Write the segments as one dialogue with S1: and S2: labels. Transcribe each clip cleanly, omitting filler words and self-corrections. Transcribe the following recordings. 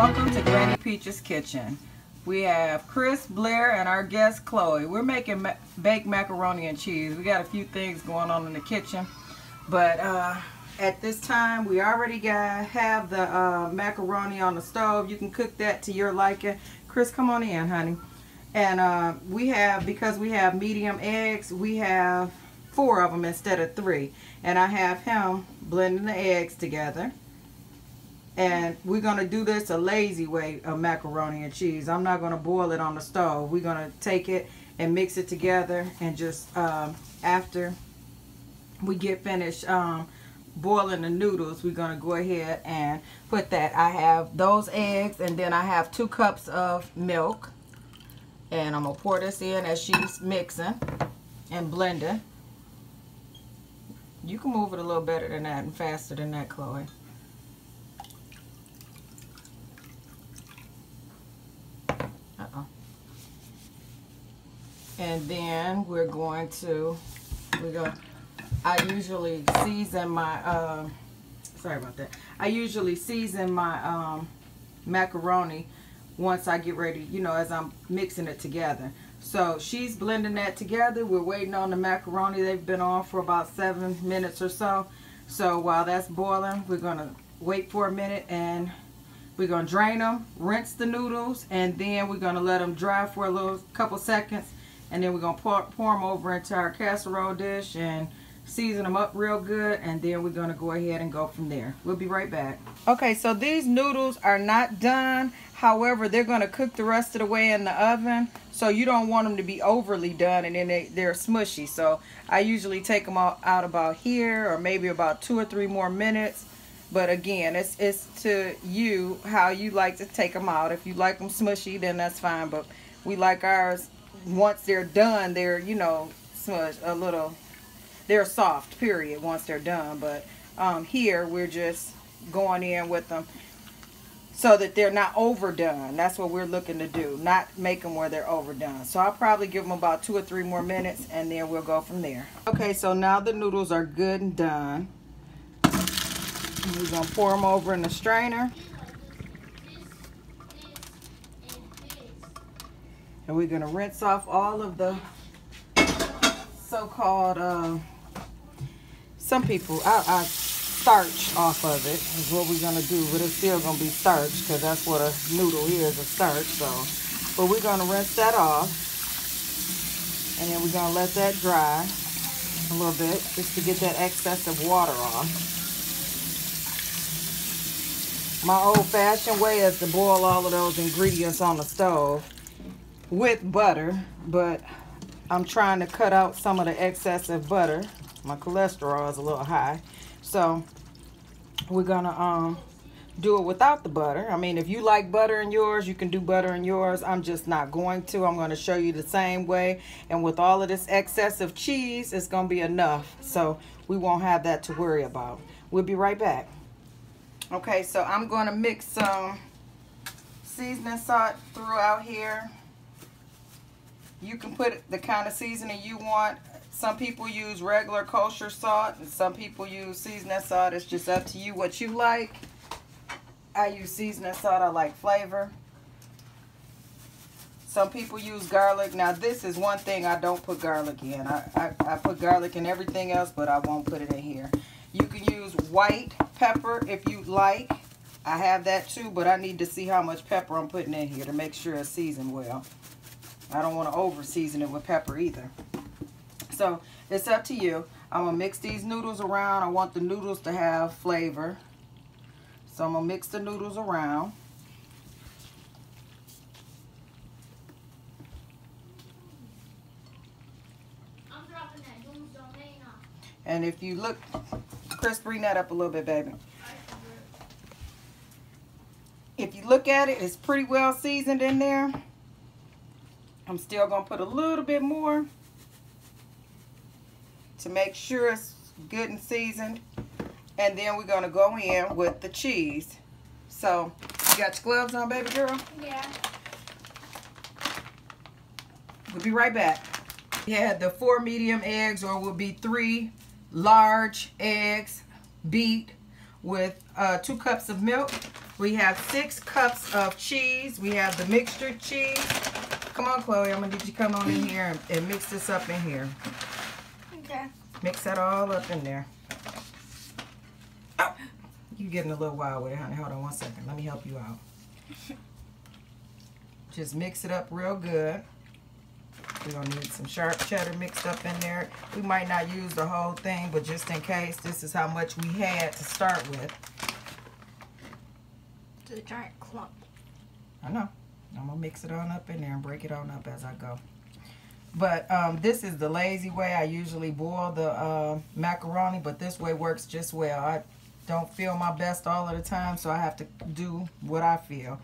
S1: Welcome to Granny Peach's Kitchen. We have Chris, Blair, and our guest Chloe. We're making baked macaroni and cheese. We got a few things going on in the kitchen, but at this time we already have the macaroni on the stove. You can cook that to your liking. Chris, come on in, honey. And because we have medium eggs, we have 4 of them instead of 3. And I have him blending the eggs together. And we're going to do this a lazy way of macaroni and cheese. I'm not going to boil it on the stove. We're going to take it and mix it together, and just after we get finished boiling the noodles, we're going to go ahead and put that. I have those eggs, and then I have 2 cups of milk. And I'm going to pour this in as she's mixing and blending. You can move it a little better than that and faster than that, Chloe. And then I usually season my I usually season my macaroni once I get ready, as I'm mixing it together. So she's blending that together. We're waiting on the macaroni. They've been on for about 7 minutes or so. So while that's boiling, we're gonna wait for a minute, and we're gonna drain them, rinse the noodles, and then we're gonna let them dry for a couple seconds. And then we're going to pour them over into our casserole dish and season them up real good. And then we're going to go ahead and go from there. We'll be right back. Okay, so these noodles are not done. However, they're going to cook the rest of the way in the oven. So you don't want them to be overly done, and then they're smushy. So I usually take them out about here, or maybe about 2 or 3 more minutes. But again, it's to you how you like to take them out. If you like them smushy, then that's fine. But we like ours, once they're done, they're, smudged a little, they're soft, period, once they're done. But here we're just going in with them so that they're not overdone. That's what we're looking to do, not make them where they're overdone. So I'll probably give them about 2 or 3 more minutes, and then we'll go from there. Okay, so now the noodles are good and done. And we're gonna pour them over in the strainer. And we're going to rinse off all of the so-called, some people, I starch off of it is what we're going to do. But it's still going to be starch, because that's what a noodle is, a starch. So, but we're going to rinse that off. And then we're going to let that dry a little bit, just to get that excess of water off. My old-fashioned way is to boil all of those ingredients on the stove with butter, but I'm trying to cut out some of the excessive butter. My cholesterol is a little high, so we're gonna do it without the butter. I mean, if you like butter in yours, you can do butter in yours. I'm just not going to. I'm going to show you the same way, and with all of this excessive cheese, it's gonna be enough, so we won't have that to worry about. We'll be right back. Okay, so I'm going to mix some seasoning salt throughout here. You can put the kind of seasoning you want. Some people use regular kosher salt, and some people use seasoning salt. It's just up to you what you like. I use seasoning salt. I like flavor. Some people use garlic. Now, this is one thing I don't put garlic in. I put garlic in everything else, but I won't put it in here. You can use white pepper if you like. I have that too, but I need to see how much pepper I'm putting in here to make sure it's seasoned well. I don't want to over season it with pepper either. So it's up to you. I'm going to mix these noodles around. I want the noodles to have flavor. So I'm going to mix the noodles around. And if you look, Chris, bring that up a little bit, baby. If you look at it, it's pretty well seasoned in there. I'm still going to put a little bit more to make sure it's good and seasoned. And then we're going to go in with the cheese. So, you got your gloves on, baby girl?
S2: Yeah.
S1: We'll be right back. We had the 4 medium eggs, or will be 3 large eggs, beat with 2 cups of milk. We have 6 cups of cheese. We have the mixture cheese. Come on, Chloe. I'm going to need you to come on in here and mix this up in here.
S2: Okay.
S1: Mix that all up in there. Oh, you're getting a little wild with it, honey. Hold on one second. Let me help you out. Just mix it up real good. We're going to need some sharp cheddar mixed up in there. We might not use the whole thing, but just in case, this is how much we had to start with.
S2: It's a giant clump.
S1: I know. I'm going to mix it on up in there and break it on up as I go. But this is the lazy way. I usually boil the macaroni, but this way works just well. I don't feel my best all of the time, so I have to do what I feel.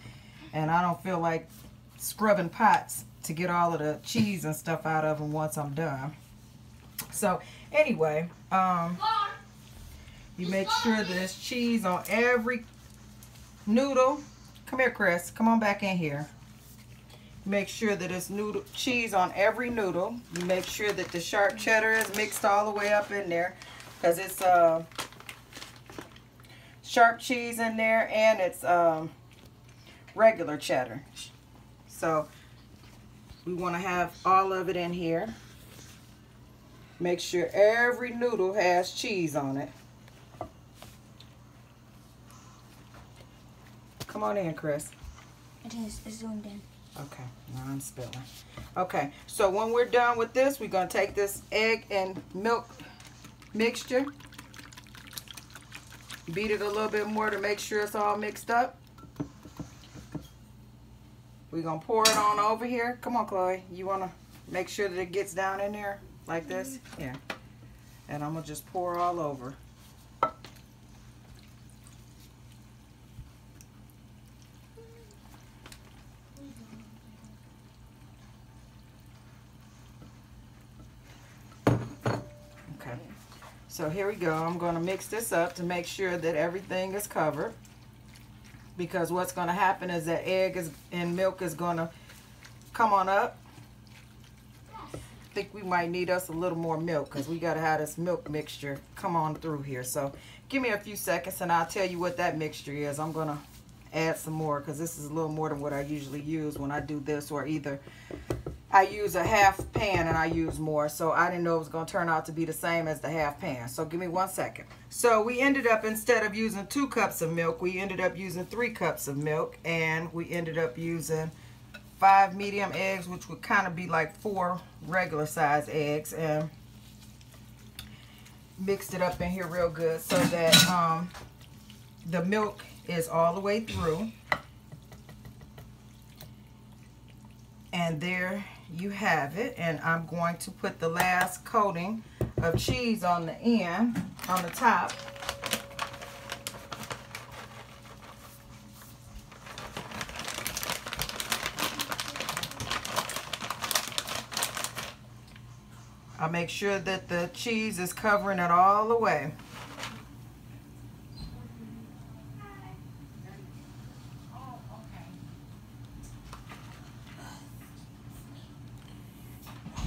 S1: And I don't feel like scrubbing pots to get all of the cheese and stuff out of them once I'm done. So anyway, you make sure that there's cheese on every noodle. Come here, Chris. Come on back in here. Make sure that it's cheese on every noodle. You make sure that the sharp cheddar is mixed all the way up in there, because it's sharp cheese in there and it's regular cheddar. So we want to have all of it in here. Make sure every noodle has cheese on it. Come on in, Chris.
S2: It is zoomed in.
S1: Okay, now I'm spilling. Okay, so when we're done with this, we're going to take this egg and milk mixture. Beat it a little bit more to make sure it's all mixed up. We're going to pour it on over here. Come on, Chloe. You want to make sure that it gets down in there like this? Yeah. And I'm going to just pour all over. Okay. So here we go. I'm going to mix this up to make sure that everything is covered. Because what's going to happen is that egg and milk is going to come on up. I think we might need us a little more milk, because we got to have this milk mixture come on through here. So give me a few seconds and I'll tell you what that mixture is. I'm going to add some more, because this is a little more than what I usually use when I do this, or either I use a half pan and I use more. So I didn't know it was going to turn out to be the same as the half pan. So give me 1 second. So we ended up, instead of using 2 cups of milk, we ended up using 3 cups of milk. And we ended up using 5 medium eggs, which would kind of be like 4 regular size eggs. And mixed it up in here real good so that the milk is all the way through. And there you have it. And I'm going to put the last coating of cheese on the end, on the top. I'll make sure that the cheese is covering it all the way.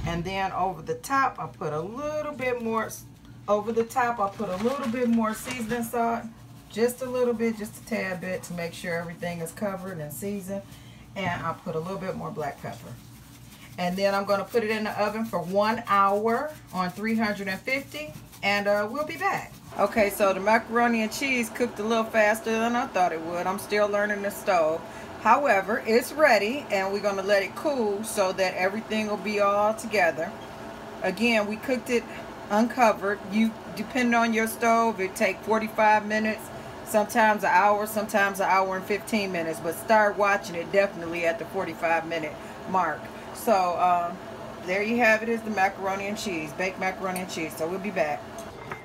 S1: And then over the top, I put a little bit more, seasoning salt. Just a little bit, just a tad bit, to make sure everything is covered and seasoned. And I put a little bit more black pepper. And then I'm going to put it in the oven for 1 hour on 350. And we'll be back. Okay, so the macaroni and cheese cooked a little faster than I thought it would. I'm still learning the stove. However, it's ready, and we're going to let it cool so that everything will be all together. Again, we cooked it uncovered. Depending on your stove, it take 45 minutes, sometimes an hour, sometimes an hour and 15 minutes. But start watching it definitely at the 45-minute mark. So there you have it, is the macaroni and cheese, baked macaroni and cheese. So we'll be back.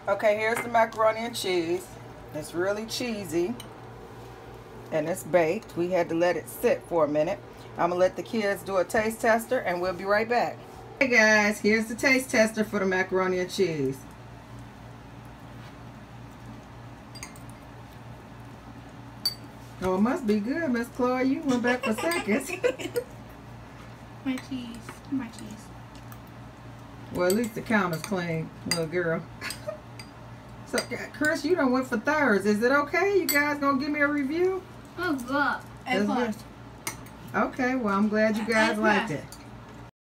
S1: Okay, here's the macaroni and cheese. It's really cheesy. And it's baked. We had to let it sit for a minute. I'm going to let the kids do a taste tester, and we'll be right back. Hey guys, here's the taste tester for the macaroni and cheese. Oh, it must be good, Miss Chloe. You went back for seconds.
S2: My cheese. My cheese.
S1: Well, at least the counter's clean, little girl. So, Chris, you done went for thirds. Is it okay? You guys gonna give me a review?
S2: Oh, good.
S1: That's good. Okay, well, I'm glad you guys liked it.